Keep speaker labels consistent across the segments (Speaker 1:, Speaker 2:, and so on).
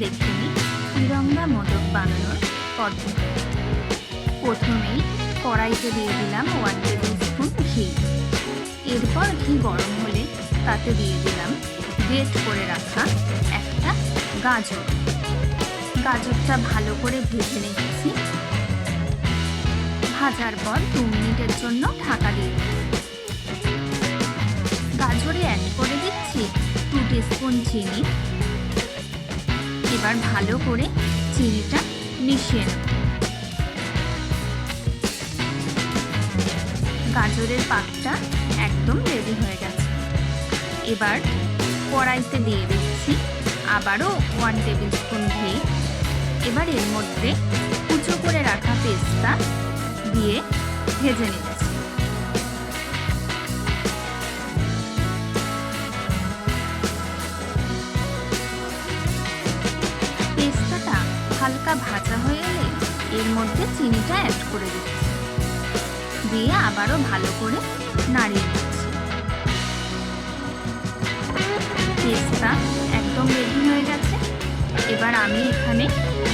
Speaker 1: দেখে নিই তিরঙ্গা মোদক বানানোর পদ্ধতি। প্রথমেই কড়াইতে দিয়ে দিলাম 1 টেবিল স্পুন ঘি। এরপর ঘি গরম হলে তাতে দিয়ে দিলাম গ্রেট করে রাখা একটা গাজর। গাজরটা ভালো করে ভেজে নিচ্ছি। ভাজার পর 2 মিনিটের জন্য ঢাকা দিয়ে দিচ্ছি। গাজরে অ্যাড করে দিচ্ছি 2 টিস্পুন চিনি। এবার ভালো করে চিনিটা মিশিয়ে নেব। গাজরের পাকটা একদম রেডি হয়ে গেছে। এবার কড়াইতে দিয়ে দিচ্ছি আবারও 1 টেবিল স্পুন ঘি। এবার এর মধ্যে কুচো করে রাখা পেস্তা দিয়ে ভেজে নিচ্ছি। পেস্তাটা হালকা ভাজা হয়ে এলে এর মধ্যে চিনিটা অ্যাড করে দিচ্ছি। দিয়ে আবারও ভালো করে নাড়িয়ে নিচ্ছি। পেস্তা একদম রেডি হয়ে গেছে। এবার আমি এখানে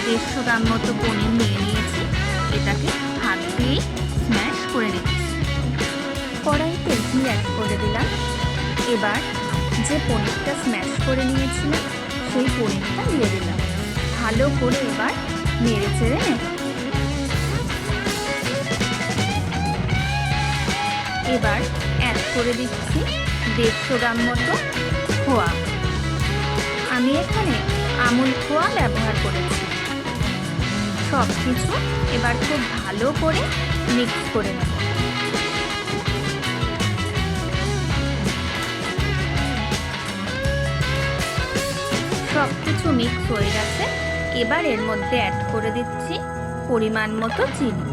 Speaker 1: 150 গ্রাম মতো পনির নিয়ে নিয়েছি। এটাকে হাত দিয়ে স্ম্যাশ করে নিচ্ছি। কড়াইতে ঘি অ্যাড করে দিলাম। এবার যে পনিরটা স্ম্যাশ করে নিয়েছিলাম সেই পনিরটা দিয়ে দিলাম। ভালো করে এবার নেড়ে চেড়ে নেব। এবার অ্যাড করে দিচ্ছি 150 গ্রাম মতো খোয়া। আমি এখানে আমুল খোয়া ব্যবহার করেছি। সব কিছু এবার খুব ভালো করে মিক্স করে নেব। সব কিছু মিক্স হয়ে গেছে। এবার এর মধ্যে অ্যাড করে দিচ্ছি পরিমাণ মতো চিনি।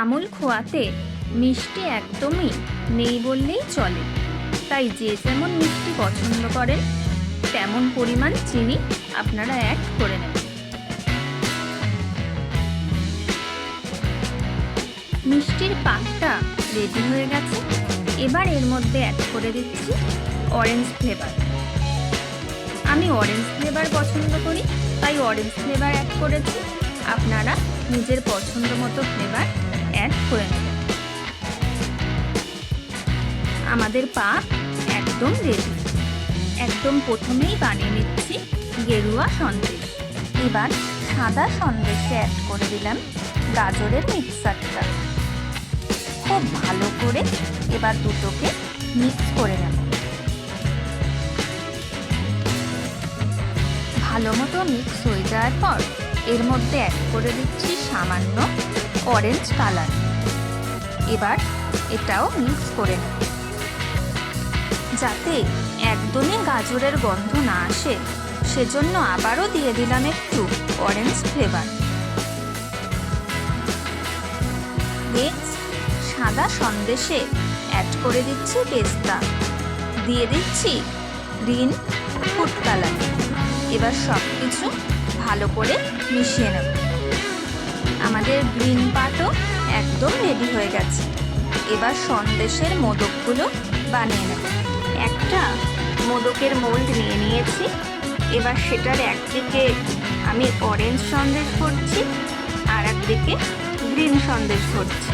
Speaker 1: আমুল খোয়াতে মিষ্টি একদমই নেই বললেই চলে, তাই যে যেমন মিষ্টি পছন্দ করেন তেমন পরিমাণ চিনি আপনারা অ্যাড করে নেবেন। মিষ্টির পাকটা রেডি হয়ে গেছে। এবার এর মধ্যে অ্যাড করে দিচ্ছি অরেঞ্জ ফ্লেভার। আমি অরেঞ্জ ফ্লেভার পছন্দ করি, তাই অরেঞ্জ ফ্লেভার অ্যাড করেছি। আপনারা নিজের পছন্দ মতো ফ্লেভার অ্যাড করে নেবেন। আমাদের পাক একদম রেডি। একদম প্রথমেই বানিয়ে নিচ্ছি গেরুয়া সন্দেশ। এবার সাদা সন্দেশে অ্যাড করে দিলাম গাজরের মিক্সারটা। খুব ভালো করে এবার দুটোকে মিক্স করে নেব। ভালো মতো মিক্স হয়ে যাওয়ার পর এর মধ্যে অ্যাড করে দিচ্ছি সামান্য অরেঞ্জ কালার। এবার এটাও মিক্স করে নেব। যাতে একদমই গাজরের গন্ধ না আসে সেজন্য আবারও দিয়ে দিলাম একটু অরেঞ্জ ফ্লেভার। নেক্সট সাদা সন্দেশে অ্যাড করে দিচ্ছি পেস্তা। দিয়ে দিচ্ছি গ্রিন ফুড কালার। এবার সব কিছু ভালো করে মিশিয়ে নেব। আমাদের গ্রিন পাটও একদম রেডি হয়ে গেছে। এবার সন্দেশের মোদকগুলো বানিয়ে নেব। একটা মোদকের মোল্ড নিয়ে নিয়েছি। এবার সেটার একদিকে আমি অরেঞ্জ সন্দেশ করছি, আর একদিকে গ্রিন সন্দেশ করছি,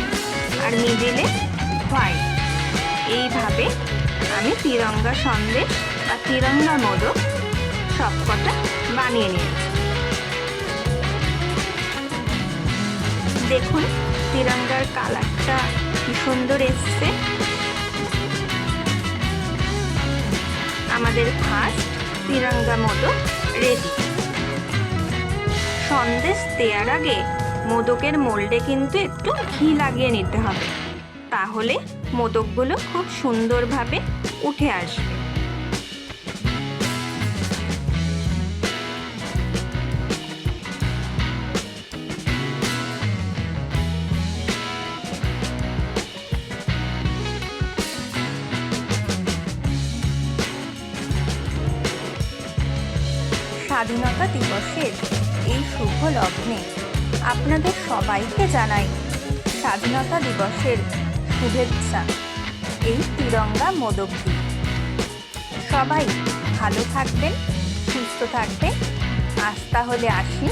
Speaker 1: আর মিডিলে হোয়াইট। এইভাবে আমি তিরঙ্গা সন্দেশ বা তিরঙ্গা মোদক সবকটা বানিয়ে নিয়েছি। দেখুন তিরঙ্গার কালারটা কি সুন্দর এসছে। আমাদের ফার্স্ট তিরঙ্গা মোদক রেডি। সন্দেশ দেওয়ার আগে মোদকের মোল্ডে কিন্তু একটু ঘি লাগিয়ে নিতে হবে, তাহলে মোদকগুলো খুব সুন্দরভাবে উঠে আসবে। স্বাধীনতা দিবসের এই শুভ লগ্নে আপনাদের সবাইকে জানাই স্বাধীনতা দিবসের শুভেচ্ছা। এই তিরঙ্গা মোদক দিয়ে সবাই ভালো থাকবেন, সুস্থ থাকবেন। তাহলে আসি।